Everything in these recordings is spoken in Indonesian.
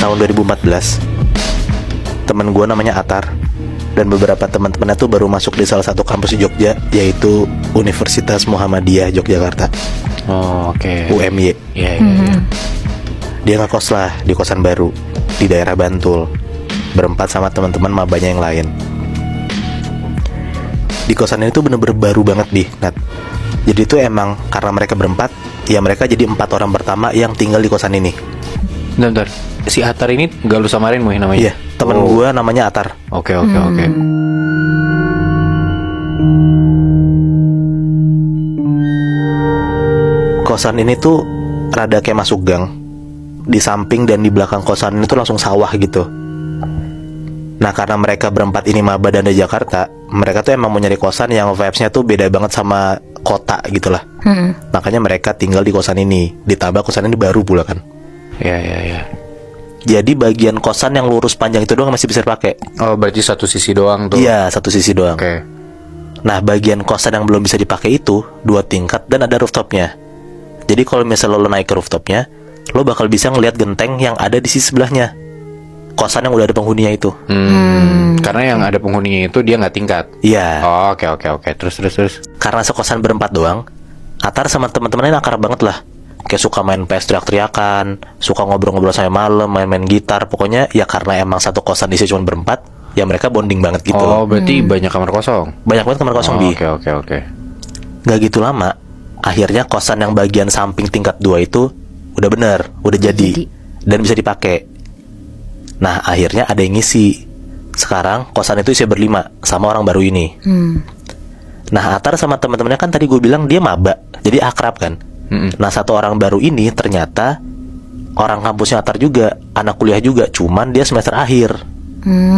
tahun 2014. Temen gue namanya Atar dan beberapa teman-temannya tuh baru masuk di salah satu kampus di Jogja, yaitu Universitas Muhammadiyah Yogyakarta. Oh, oke. UMY. Iya, iya, iya. Dia ngekos lah di kosan baru di daerah Bantul, berempat sama teman-teman mabanya yang lain. Di kosan ini tuh bener-bener baru banget Nat. Jadi tuh emang karena mereka berempat, ya mereka jadi 4 orang pertama yang tinggal di kosan ini. Bentar. Si Atar ini gak lu samarin Muih namanya? Iya, temen gue namanya Atar. Oke, oke, oke. Kosan ini tuh rada kayak masuk gang. Di samping dan di belakang kosan ini tuh langsung sawah gitu. Nah karena mereka berempat ini maba dan dari Jakarta, mereka tuh emang mau nyari kosan yang vibes-nya tuh beda banget sama kota gitu lah. Makanya mereka tinggal di kosan ini. Ditambah kosan ini baru pula kan. Iya, iya, iya. Jadi bagian kosan yang lurus panjang itu doang masih bisa dipakai. Oh, berarti satu sisi doang tuh. Iya, satu sisi doang. Oke. Nah bagian kosan yang belum bisa dipakai itu 2 tingkat dan ada rooftopnya. Jadi kalau misalnya lo naik ke rooftopnya, lo bakal bisa ngelihat genteng yang ada di sisi sebelahnya kosan yang udah ada penghuninya itu. Karena yang ada penghuninya itu dia nggak tingkat. Iya. Oh, oke, oke, oke. Terus. Karena sekosan berempat doang, Atar sama teman-temannya akrab banget lah. Kayak suka main PS teriak-teriakan, suka ngobrol-ngobrol sampai malam, main-main gitar. Pokoknya ya karena emang satu kosan isi cuma berempat, ya mereka bonding banget gitu. Oh, berarti banyak kamar kosong. Banyak banget kamar kosong, Bi. Oke, oke, oke. Gak gitu lama, akhirnya kosan yang bagian samping tingkat 2 itu udah bener, udah jadi dan bisa dipakai. Nah akhirnya ada yang ngisi. Sekarang kosan itu isi berlima sama orang baru ini. Nah Atar sama teman-temannya kan tadi gue bilang dia maba, jadi akrab kan. Nah satu orang baru ini ternyata orang kampusnya Atar juga, anak kuliah juga, cuman dia semester akhir.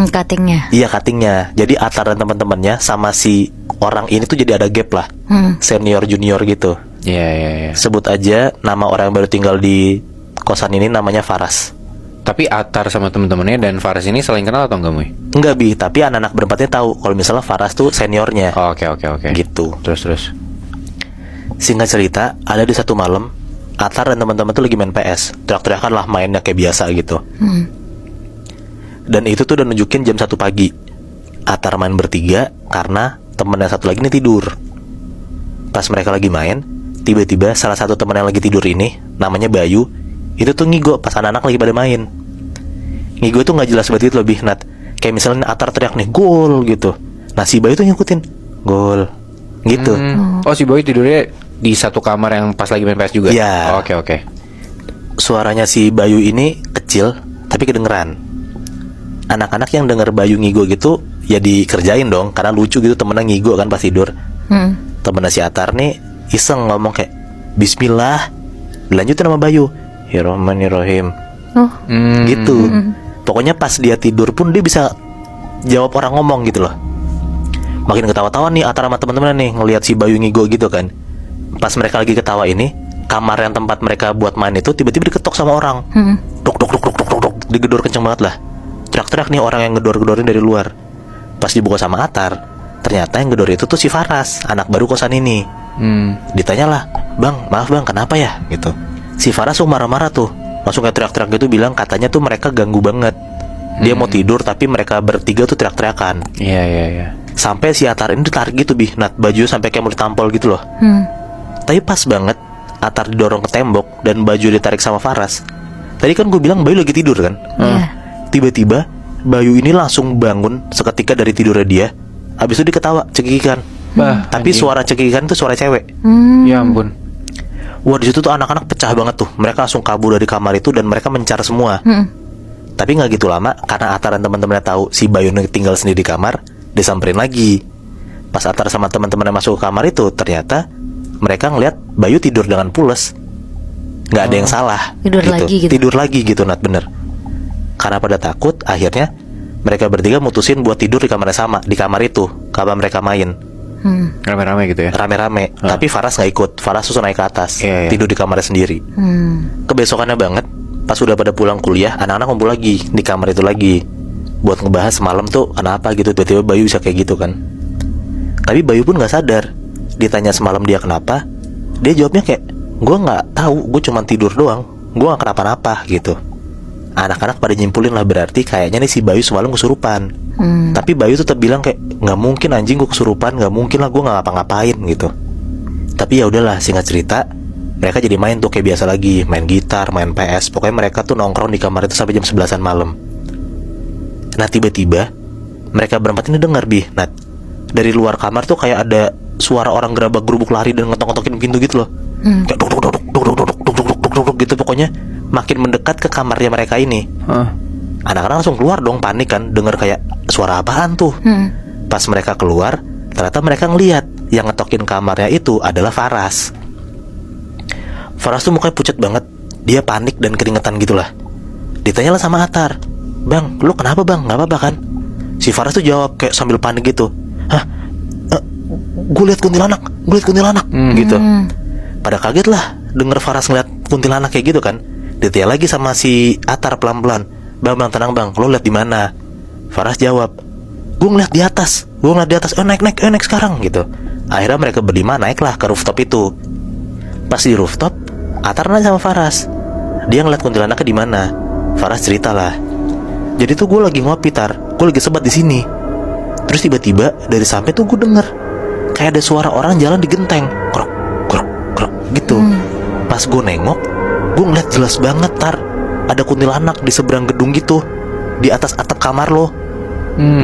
Cuttingnya. Iya, cuttingnya. Jadi Atar dan teman-temannya sama si orang ini tuh jadi ada gap lah, senior junior gitu. Iya, iya, iya. Sebut aja nama orang yang baru tinggal di kosan ini namanya Faras. Tapi Atar sama temen-temennya dan Faras ini saling kenal atau enggak, Muih? Enggak, Bi, tapi anak-anak berempatnya tahu kalau misalnya Faras tuh seniornya. Oh, oke, oke, oke. Gitu. Terus. Singkat cerita, ada di satu malam Atar dan teman-teman tuh lagi main PS, teriak-teriakan lah, mainnya kayak biasa gitu. Dan itu tuh udah nunjukin jam 1 pagi. Atar main bertiga karena temen yang satu lagi ini tidur. Pas mereka lagi main, tiba-tiba salah satu teman yang lagi tidur ini, namanya Bayu, itu tuh ngigo pas anak-anak lagi pada main. Ngigo tuh nggak jelas banget gitu lebih Nat. Kayak misalnya Atar teriak nih, gol gitu. Nah si Bayu tuh ngikutin, gol gitu. Oh, si Boy tidurnya di satu kamar yang pas lagi main PS juga? Iya. Oh, oke, oke. Suaranya si Bayu ini kecil tapi kedengeran. Anak-anak yang denger Bayu ngigo gitu ya dikerjain dong, karena lucu gitu temennya ngigo kan pas tidur. Temennya si Atar nih iseng ngomong kayak Bismillah, dilanjutin sama Bayu, Bismillahirrahmanirrahim. Gitu. Pokoknya pas dia tidur pun dia bisa jawab orang ngomong gitu loh. Makin ketawa-tawa nih Atar sama teman-teman nih ngelihat si Bayu ngigo gitu kan. Pas mereka lagi ketawa ini, kamar yang tempat mereka buat main itu tiba-tiba diketok sama orang. Dok, digedor kenceng banget lah. Teriak-teriak nih orang yang gedor-gedorin dari luar. Pas dibuka sama Atar, ternyata yang gedor itu tuh si Faras, anak baru kosan ini. Ditanyalah, Bang, maaf bang, kenapa ya? Gitu. Si Faras tuh marah-marah tuh, langsung kayak teriak-teriak gitu, bilang katanya tuh mereka ganggu banget. Dia mau tidur tapi mereka bertiga tuh teriak-teriakan. Iya, iya, iya. Sampai si Atar ini ditarik gitu, Bi, Nat, baju sampai kayak mau ditampol gitu loh. Tapi pas banget Atar didorong ke tembok dan baju ditarik sama Faras. Tadi kan gue bilang Bayu lagi tidur kan. Tiba-tiba Bayu ini langsung bangun seketika dari tidurnya dia. Habis itu dia ketawa, cekikikan. Tapi suara cekikikan itu suara cewek. Ya ampun. Wah, di situ tuh anak-anak pecah banget tuh. Mereka langsung kabur dari kamar itu dan mereka mencar semua. Tapi nggak gitu lama, karena Atar dan teman-temannya tahu si Bayu tinggal sendiri di kamar, disamperin lagi. Pas Atar sama teman-temannya masuk ke kamar itu, ternyata mereka ngeliat Bayu tidur dengan pules. Nggak ada yang salah. Tidur lagi gitu, Nat, bener. Karena pada takut, akhirnya mereka bertiga mutusin buat tidur di kamar yang sama, di kamar itu, kamar mereka main. Rame-rame gitu ya? Rame-rame. Tapi Faras nggak ikut. Faras tuh naik ke atas, tidur di kamarnya sendiri. Kebesokannya banget, pas udah pada pulang kuliah, anak-anak ngumpul lagi di kamar itu lagi buat ngebahas semalam tuh kenapa gitu tiba-tiba Bayu bisa kayak gitu kan. Tapi Bayu pun nggak sadar. Ditanya semalam dia kenapa, dia jawabnya kayak, gue nggak tahu, gue cuma tidur doang, gue nggak kenapa-napa gitu. Anak-anak pada nyimpulin lah, berarti kayaknya nih si Bayu semalam kesurupan. Tapi Bayu tetap bilang kayak nggak mungkin anjing gue kesurupan, nggak mungkin lah gue nggak ngapa-ngapain gitu. Tapi ya udahlah, singkat cerita mereka jadi main tuh kayak biasa lagi, main gitar, main PS. Pokoknya mereka tuh nongkrong di kamar itu sampai jam 11-an malam. Nah tiba-tiba mereka berempat ini dengar Nat, dari luar kamar tuh kayak ada suara orang gerabak gerubuk lari dan ngetok-ngetokin pintu gitu loh. Kayak duk duk duk duk duk duk duk duk duk duk gitu, pokoknya makin mendekat ke kamarnya mereka ini. Anak-anak langsung keluar dong, panik kan, dengar kayak suara apaan tuh. Pas mereka keluar, ternyata mereka ngelihat yang ngetokin kamarnya itu adalah Faras. Faras tuh mukanya pucat banget, dia panik dan keringetan gitulah. Ditanyalah sama Atar, "Bang, lu kenapa bang? Gak apa-apa kan?" Si Faras tuh jawab kayak sambil panik gitu, "Hah? Gue lihat kuntilanak gitu." Pada kaget lah denger Faras ngeliat kuntilanak kayak gitu kan. Ditanya lagi sama si Atar pelan-pelan, "Bang, tenang bang, lo lihat di mana?" Faras jawab, gue ngeliat di atas. Naik sekarang gitu. Akhirnya mereka berlima naiklah ke rooftop itu. Pas di rooftop, Atar nanya sama Faras, dia ngeliat kuntilanaknya di mana. Faras ceritalah, "Jadi tuh gue lagi ngopi Tar, gue lagi sebat di sini. Terus tiba-tiba dari samping tuh gue denger kayak ada suara orang jalan di genteng, krok krok krok gitu. Pas gue nengok, gue ngeliat jelas banget Tar, ada kuntilanak di seberang gedung gitu, di atas atap kamar lo."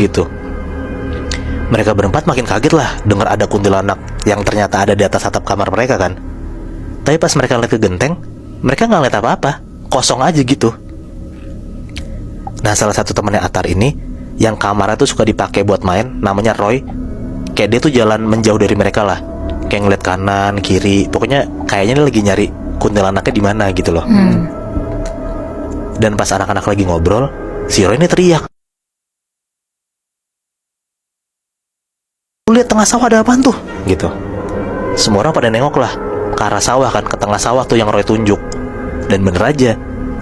Gitu. Mereka berempat makin kaget lah dengar ada kuntilanak yang ternyata ada di atas atap kamar mereka kan. Tapi pas mereka lihat ke genteng, mereka nggak lihat apa-apa, kosong aja gitu. Nah salah satu temannya Atar ini, yang kamarnya tuh suka dipakai buat main, namanya Roy. Kayak dia tuh jalan menjauh dari mereka lah, kayak ngeliat kanan kiri, pokoknya kayaknya dia lagi nyari kuntilanaknya di mana gitu loh. Dan pas anak-anak lagi ngobrol, si Roy ini teriak, "Lu lihat tengah sawah ada apaan tuh?" gitu. Semua orang pada nengok lah ke arah sawah kan, ke tengah sawah tuh yang Roy tunjuk. Dan bener aja,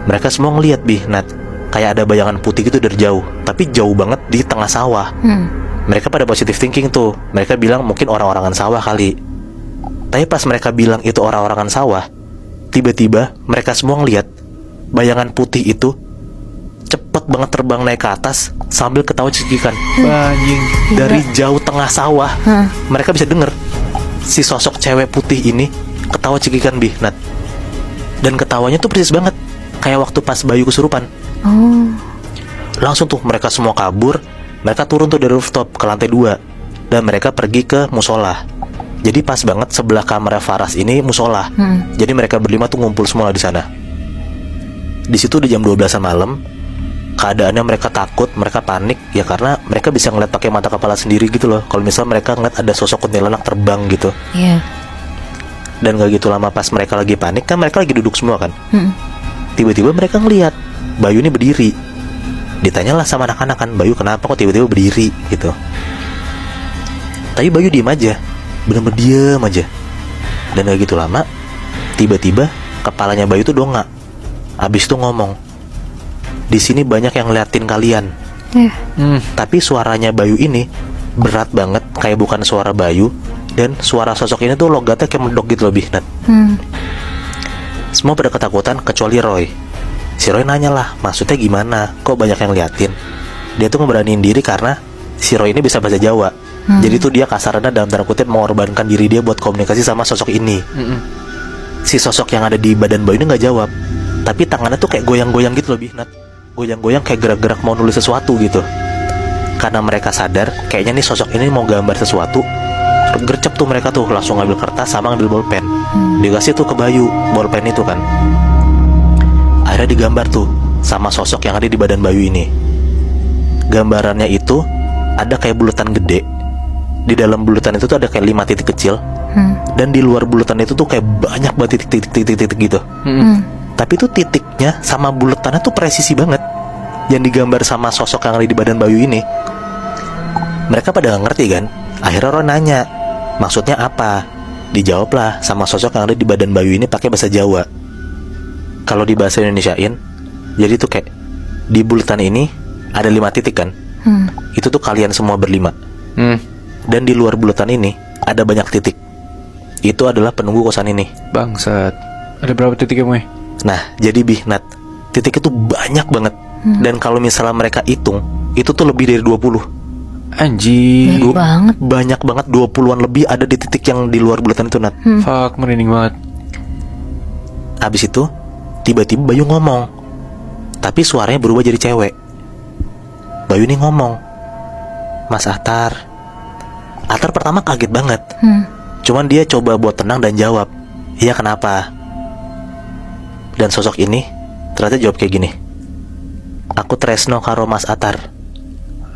mereka semua ngeliat Nat, kayak ada bayangan putih gitu dari jauh, tapi jauh banget di tengah sawah. Mereka pada positive thinking tuh, mereka bilang mungkin orang-orangan sawah kali. Tapi pas mereka bilang itu orang-orangan sawah, tiba-tiba mereka semua ngeliat bayangan putih itu cepet banget terbang naik ke atas sambil ketawa cekikan. Anjing. Dari jauh tengah sawah, mereka bisa denger si sosok cewek putih ini ketawa cekikan Nat. Dan ketawanya tuh persis banget kayak waktu pas Bayu kesurupan. Langsung tuh mereka semua kabur. Mereka turun tuh dari rooftop ke lantai 2 dan mereka pergi ke musola. Jadi pas banget sebelah kamar Faras ini musola. Jadi mereka berlima tuh ngumpul semua di sana. Di situ udah jam 12-an malam. Keadaannya mereka takut, mereka panik ya, karena mereka bisa ngeliat pakai mata kepala sendiri gitu loh. Kalau misalnya mereka ngeliat ada sosok kuntilanak terbang gitu. Dan gak gitu lama pas mereka lagi panik kan, mereka lagi duduk semua kan. Tiba-tiba mereka ngeliat Bayu ini berdiri. Ditanyalah sama anak-anak kan, "Bayu kenapa kok tiba-tiba berdiri?" gitu. Tapi Bayu diem aja, bener-bener diem aja. Dan gak gitu lama, tiba-tiba kepalanya Bayu tuh dongak. Abis itu ngomong, "Di sini banyak yang ngeliatin kalian." Tapi suaranya Bayu ini berat banget, kayak bukan suara Bayu. Dan suara sosok ini tuh logatnya kayak medok gitu loh Nat. Semua pada ketakutan kecuali Roy. Si Roy nanya lah, maksudnya gimana? Kok banyak yang ngeliatin? Dia tuh ngeberaniin diri karena si Roy ini bisa bahasa Jawa. Jadi tuh dia kasarnya dalam tanda kutip mengorbankan diri dia buat komunikasi sama sosok ini. Si sosok yang ada di badan Bayu ini gak jawab, tapi tangannya tuh kayak goyang-goyang gitu loh Nat. Goyang-goyang kayak gerak-gerak mau nulis sesuatu gitu. Karena mereka sadar kayaknya nih sosok ini mau gambar sesuatu, gercep tuh mereka tuh langsung ngambil kertas sama ngambil bolpen. Dikasih tuh ke Bayu bolpen itu kan. Akhirnya digambar tuh sama sosok yang ada di badan Bayu ini. Gambarannya itu ada kayak bulatan gede. Di dalam bulatan itu tuh ada kayak 5 titik kecil. Dan di luar bulatan itu tuh kayak banyak banget titik-titik gitu. Tapi tuh titiknya sama buletannya tuh presisi banget, yang digambar sama sosok yang ada di badan Bayu ini. Mereka pada gak ngerti kan. Akhirnya Ron nanya, maksudnya apa? Dijawablah sama sosok yang ada di badan Bayu ini pakai bahasa Jawa. Kalau di bahasa Indonesiain, jadi tuh kayak di bulatan ini ada 5 titik kan. Itu tuh kalian semua berlima. Dan di luar bulatan ini ada banyak titik. Itu adalah penunggu kosan ini. Bangsat. Ada berapa titiknya, Moy? Nah, jadi Nat, Titik itu banyak banget. Dan kalau misalnya mereka hitung, itu tuh lebih dari 20. Anjing. Banyak banget. Banyak banget, 20-an lebih ada di titik yang di luar bulatan itu, Nat. Fuck, merinding banget. Abis itu tiba-tiba Bayu ngomong, tapi suaranya berubah jadi cewek. Bayu ini ngomong, "Mas Atar." Atar pertama kaget banget. Cuman dia coba buat tenang dan jawab, "Iya, kenapa?" Dan sosok ini ternyata jawab kayak gini, "Aku tresno karo Mas Atar."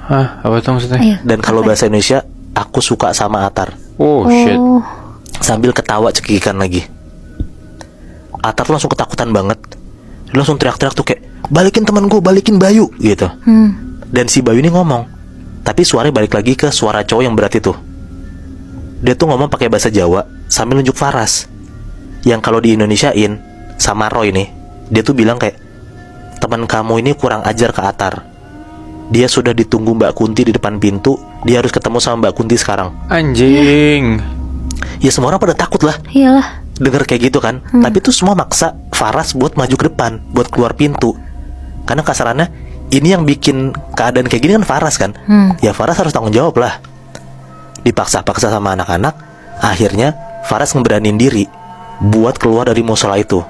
Hah, apa tuh maksudnya? Iya. Dan kalau bahasa Indonesia, "Aku suka sama Atar." Oh shit. Oh. Sambil ketawa cekikikan lagi. Atar tuh langsung ketakutan banget. Dia langsung teriak-teriak tuh kayak, "Balikin teman gue, balikin Bayu," gitu. Dan si Bayu ini ngomong, tapi suaranya balik lagi ke suara cowok yang berat itu. Dia tuh ngomong pakai bahasa Jawa sambil nunjuk Faras, yang kalau di Indonesiain sama Roy nih, dia tuh bilang kayak, "Teman kamu ini kurang ajar ke Atar. Dia sudah ditunggu Mbak Kunti di depan pintu. Dia harus ketemu sama Mbak Kunti sekarang." Anjing. Ya semua orang pada takut lah Iyalah. denger kayak gitu kan. Tapi tuh semua maksa Faras buat maju ke depan, buat keluar pintu. Karena kasarannya ini yang bikin keadaan kayak gini kan Faras kan. Ya Faras harus tanggung jawab lah. Dipaksa-paksa sama anak-anak, akhirnya Faras ngeberanin diri buat keluar dari musola itu.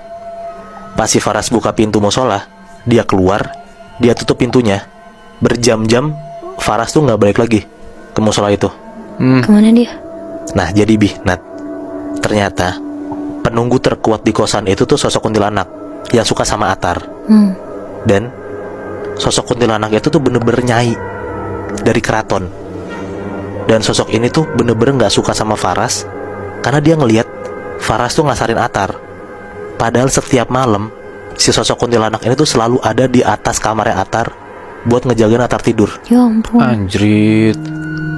Pas si Faras buka pintu musola, dia keluar, dia tutup pintunya. Berjam-jam Faras tuh gak balik lagi ke musola itu. Kemana dia? Nah jadi Nat, ternyata penunggu terkuat di kosan itu tuh sosok kuntilanak yang suka sama Atar. Dan sosok kuntilanak itu tuh bener-bener nyai dari keraton. Dan sosok ini tuh bener-bener gak suka sama Faras, karena dia ngelihat Faras tuh ngasarin Atar. Padahal setiap malam si sosok kuntilanak ini tuh selalu ada di atas kamarnya Atar buat ngejagain Atar tidur. Ya ampun. Anjrit.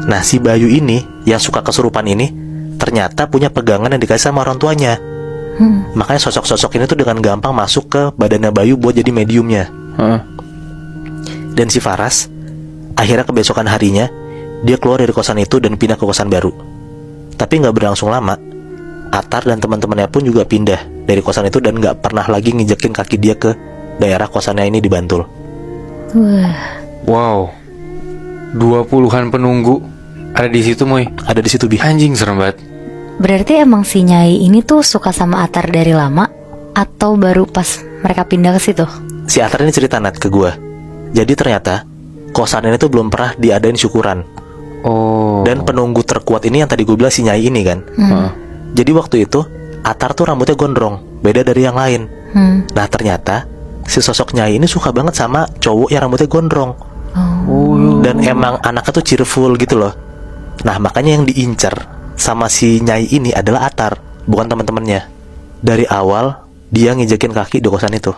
Nah si Bayu ini yang suka kesurupan ini ternyata punya pegangan yang dikasih sama orang tuanya. Makanya sosok-sosok ini tuh dengan gampang masuk ke badannya Bayu buat jadi mediumnya. Dan si Faras akhirnya kebesokan harinya dia keluar dari kosan itu dan pindah ke kosan baru. Tapi gak berlangsung lama, Atar dan teman-temannya pun juga pindah dari kosan itu dan gak pernah lagi nginjekin kaki dia ke daerah kosannya ini di Bantul. Wah. Wow. 20-an penunggu ada di situ, Moy. Ada di situ, Bi. Anjing, serem banget. Berarti emang si Nyai ini tuh suka sama Atar dari lama, atau baru pas mereka pindah ke situ? Si Atar ini cerita, Nat, ke gua. Jadi ternyata kosan ini tuh belum pernah diadain syukuran. Oh. Dan penunggu terkuat ini yang tadi gue bilang si Nyai ini kan. Jadi waktu itu Atar tuh rambutnya gondrong, beda dari yang lain. Nah ternyata si sosok Nyai ini suka banget sama cowok yang rambutnya gondrong. Dan emang anaknya tuh cheerful gitu loh. Nah makanya yang diincar sama si Nyai ini adalah Atar, bukan teman-temannya. Dari awal dia nginjekin kaki di kosan itu.